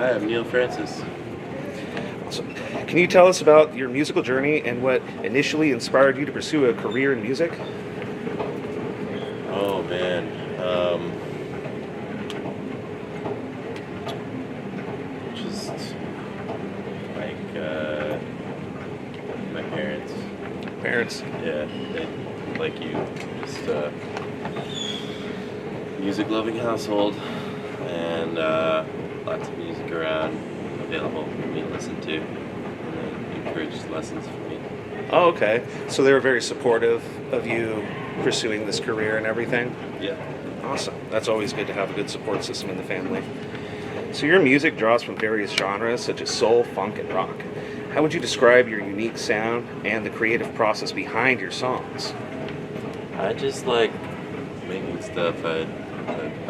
Hi, I'm Neal Francis. So, can you tell us about your musical journey and what initially inspired you to pursue a career in music? Oh man, just like my parents. Parents. Yeah, they like you. Just music-loving household, and lots of music around available for me to listen to, and they encouraged lessons for me. Oh, okay. So they were very supportive of you pursuing this career and everything? Yeah. Awesome. That's always good to have a good support system in the family. So your music draws from various genres such as soul, funk, and rock. How would you describe your unique sound and the creative process behind your songs? I just like making stuff. I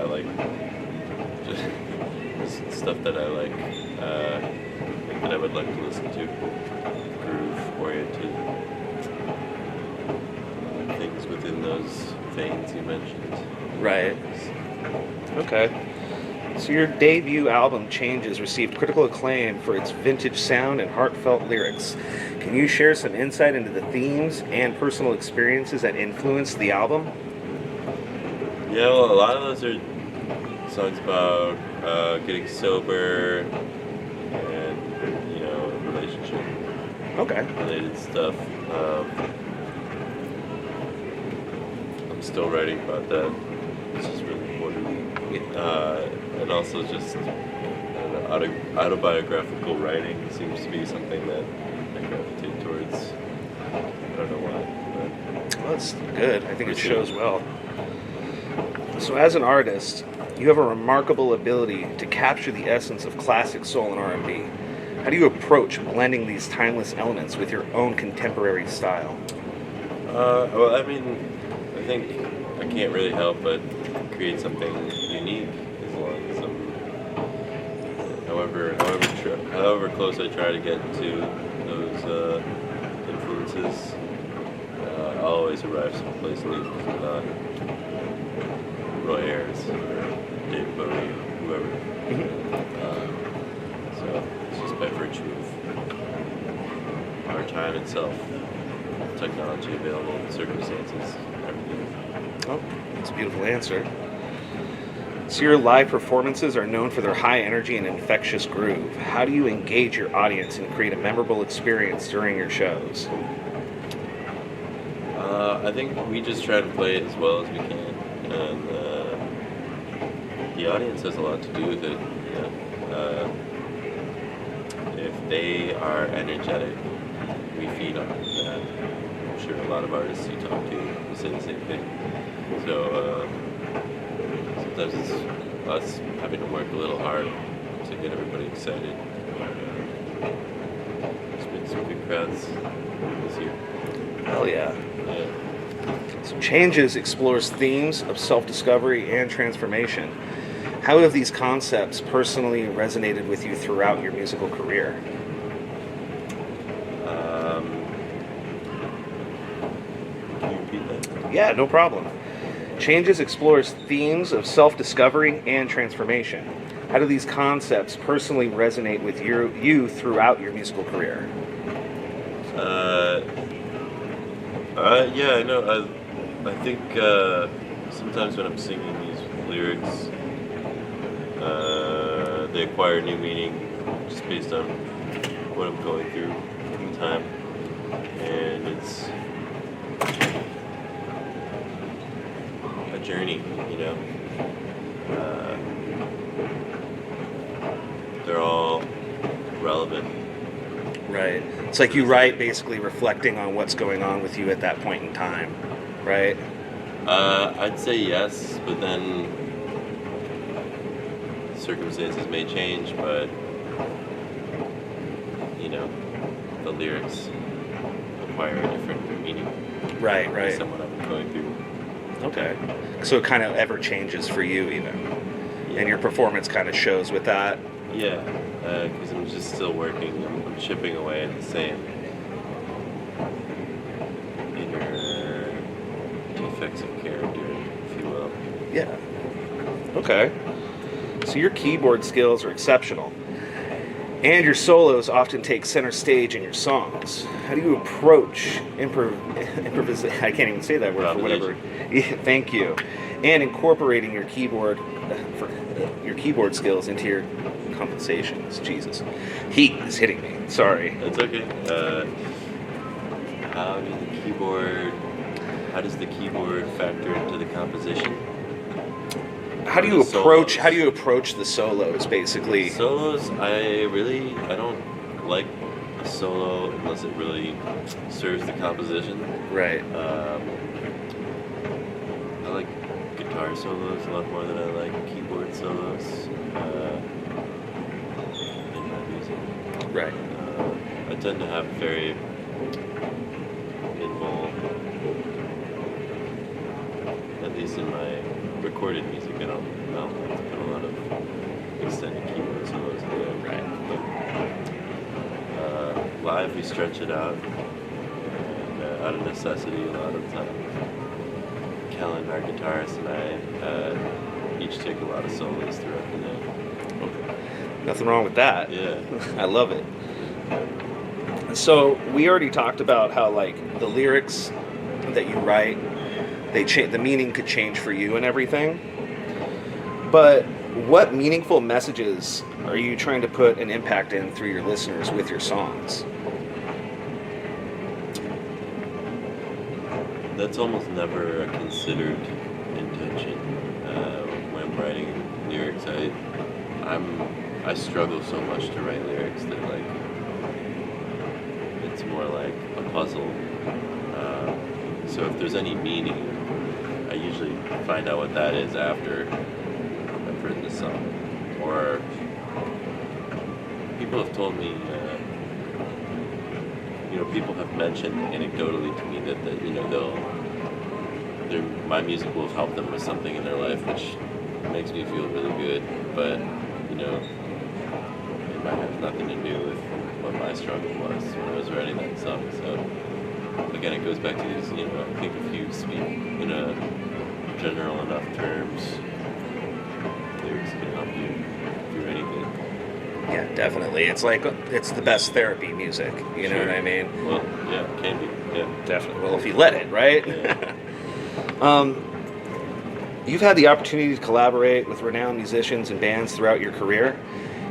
like just stuff that I like, that I would like to listen to. Groove oriented things within those veins you mentioned. Right. Okay. So your debut album, Changes, received critical acclaim for its vintage sound and heartfelt lyrics. Can you share some insight into the themes and personal experiences that influenced the album? Yeah, well, a lot of those are songs about getting sober and relationship Okay. related stuff. I'm still writing about that, which is really important. And also just autobiographical writing seems to be something that I gravitate towards. I don't know why, Well, that's good. I think it shows well. So as an artist, you have a remarkable ability to capture the essence of classic soul and R&B. How do you approach blending these timeless elements with your own contemporary style? well, I mean, I think I can't really help but create something unique as long as however close I try to get to those influences, I'll always arrive someplace new. Roy Ayers or David Bowie, whoever. So it's just by virtue of our time itself, technology available, circumstances, everything. Oh, that's a beautiful answer. So your live performances are known for their high energy and infectious groove. How do you engage your audience and create a memorable experience during your shows? I think we just try to play it as well as we can, and the audience has a lot to do with it. If they are energetic, we feed on that. I'm sure a lot of artists you talk to will say the same thing. So sometimes it's us having to work a little hard to get everybody excited. There's been some good crowds this year. Hell yeah. Yeah. So Changes explores themes of self-discovery and transformation. How have these concepts personally resonated with you throughout your musical career? Can you repeat that? Yeah, no problem. Changes explores themes of self-discovery and transformation. How do these concepts personally resonate with you throughout your musical career? Yeah, I know. I think sometimes when I'm singing these lyrics, they acquire new meaning just based on what I'm going through in the time, and it's a journey, They're all relevant. Right. It's like you write basically reflecting on what's going on with you at that point in time, right? I'd say yes, but then circumstances may change, but the lyrics acquire a different meaning Right, based on what I'm going through. Okay. So it kind of ever changes for you even. Yeah. And your performance kind of shows with that. Yeah, because I'm just still working. I'm chipping away at the same inner defects of character, if you will. Yeah. Okay. So your keyboard skills are exceptional, and your solos often take center stage in your songs. How do you approach improvisation? I can't even say that word for whatever. Yeah, thank you. And incorporating your keyboard skills into your compensations. Jesus, heat is hitting me. Sorry. That's okay. How does the keyboard factor into the composition? How do you approach the solos, basically? Solos, I don't like a solo unless it really serves the composition. Right. I like guitar solos a lot more than I like keyboard solos in my music. Right. I tend to have very involved, at least in my recorded music, I don't like to put a lot of extended keyboard solos in there. Right. But live, we stretch it out, and out of necessity, a lot of times, Kellen, our guitarist, and I each take a lot of solos throughout the night. Okay. Nothing wrong with that. Yeah. I love it. So we already talked about how like the lyrics that you write, the meaning could change for you and everything. But what meaningful messages are you trying to put an impact in through your listeners with your songs? That's almost never a considered intention when writing lyrics. I struggle so much to write lyrics that like it's more like a puzzle. So if there's any meaning, I usually find out what that is after I've written the song. Or people have told me, people have mentioned anecdotally to me that my music will help them with something in their life, which makes me feel really good. But it might have nothing to do with what my struggle was when I was writing that song. So again, it goes back to these, I think if you speak in a general enough terms, lyrics can help you through anything. Yeah, definitely. It's the best therapy music. You know what I mean? Well, yeah, it can be. Yeah, definitely. Well, if you let it, right? Yeah. You've had the opportunity to collaborate with renowned musicians and bands throughout your career.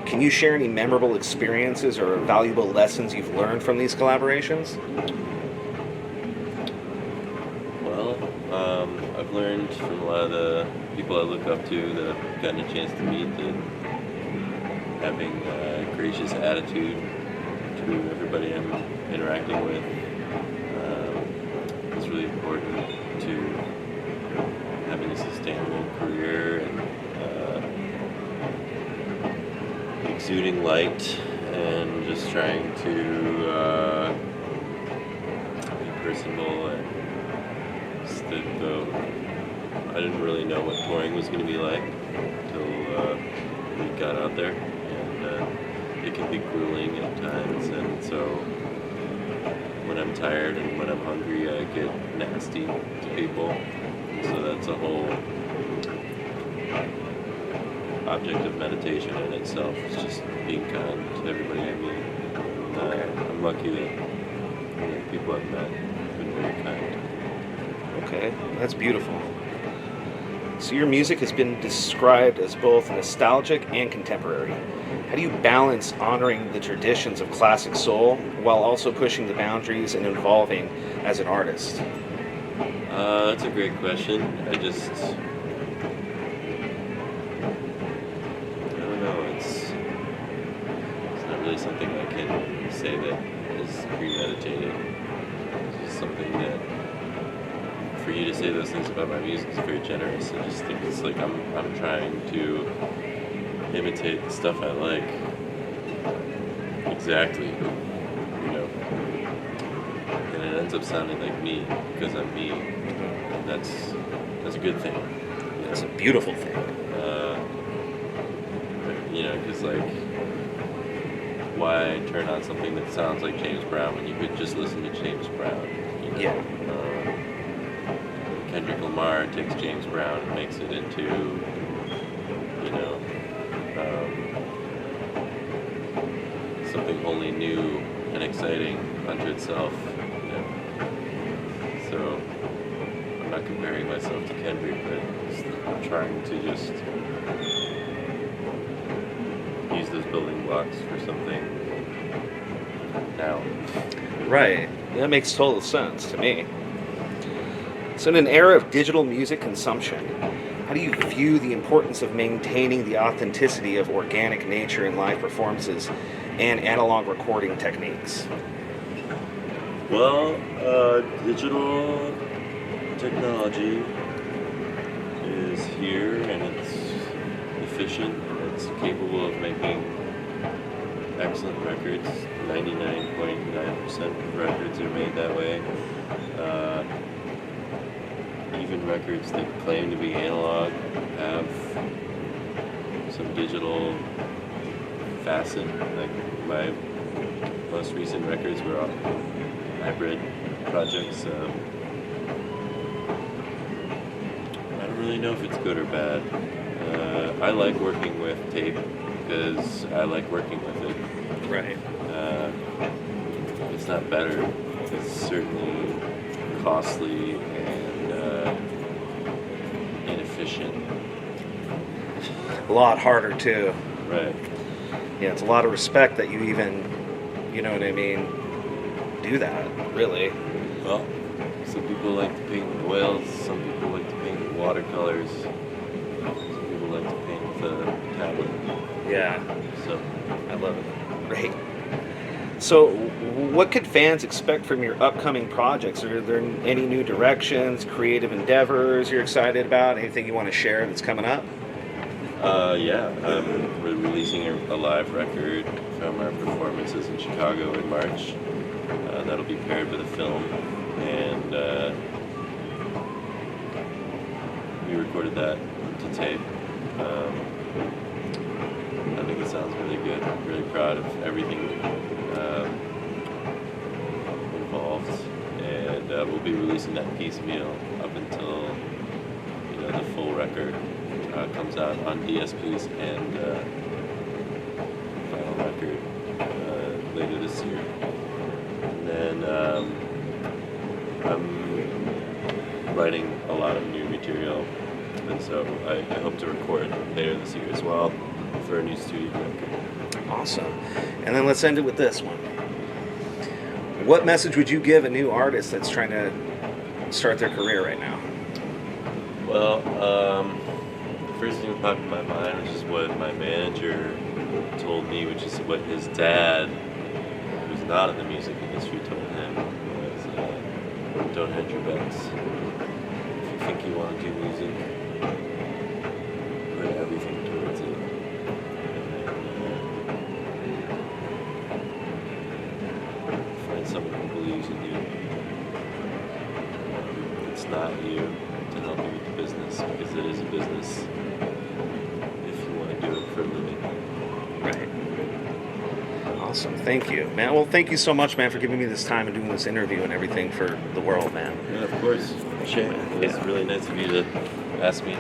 Can you share any memorable experiences or valuable lessons you've learned from these collaborations? Well, I've learned from a lot of the people I look up to that I've gotten a chance to meet that having a gracious attitude to everybody I'm interacting with is really important to having a sustainable career and exuding light and just trying to be personable. And I didn't really know what touring was going to be like until we got out there, and it can be grueling at times, and so when I'm tired and when I'm hungry, I get nasty to people. So that's a whole object of meditation in itself. It's just being kind to everybody I meet. I'm lucky that the people I've met have been very kind. Okay, that's beautiful. So your music has been described as both nostalgic and contemporary. How do you balance honoring the traditions of classic soul while also pushing the boundaries and evolving as an artist? That's a great question. I don't know. It's not really something I can say that is premeditated. It's just something that, for you to say those things about my music is very generous. I just think it's like I'm trying to imitate the stuff I like exactly, and it ends up sounding like me because I'm me, and that's a good thing. It's a beautiful thing. Because why turn on something that sounds like James Brown when you could just listen to James Brown? Yeah. Kendrick Lamar takes James Brown and makes it into, something wholly new and exciting unto itself. So I'm not comparing myself to Kendrick, but I'm trying to just use those building blocks for something now. Right. That makes total sense to me. So in an era of digital music consumption, how do you view the importance of maintaining the authenticity of organic nature in live performances and analog recording techniques? Well, digital technology is here and it's efficient and it's capable of making excellent records. 99.9% of records are made that way. Even records that claim to be analog have some digital facet. Like my most recent records were all hybrid projects. I don't really know if it's good or bad. I like working with tape because I like working with it. Right. It's not better. It's certainly costly and inefficient. A lot harder too. Right. Yeah, it's a lot of respect that you even, you know what I mean, do that, really. Well, some people like to paint with oils, some people like to paint with watercolors, some people like to paint with a tablet. Yeah, So, I love it. Great. So, what could fans expect from your upcoming projects? Are there any new directions, creative endeavors you're excited about? Anything you want to share that's coming up? yeah, we're releasing a live record from our performances in Chicago in March. That'll be paired with a film, and we recorded that to tape. I think it sounds really good. I'm really proud of everything involved, and we'll be releasing that piecemeal up until the full record comes out on DSPs and final record later this year. And then I'm writing a lot of new material, and so I hope to record later this year as well for a new studio record. Awesome. And then let's end it with this one. What message would you give a new artist that's trying to start their career right now? Well, the first thing that popped in my mind was just what my manager told me, which is what his dad, who's not in the music industry, told him was, don't hedge your bets. If you think you want to do music, put everything towards it. Find someone who believes in you. It's not you to help you with the business, because it is a business if you want to do it for a living. Right. Awesome. Thank you, man. Well, thank you so much, man, for giving me this time and doing this interview and everything for the world, man. Yeah, of course. Shane, it was really nice of you to ask me.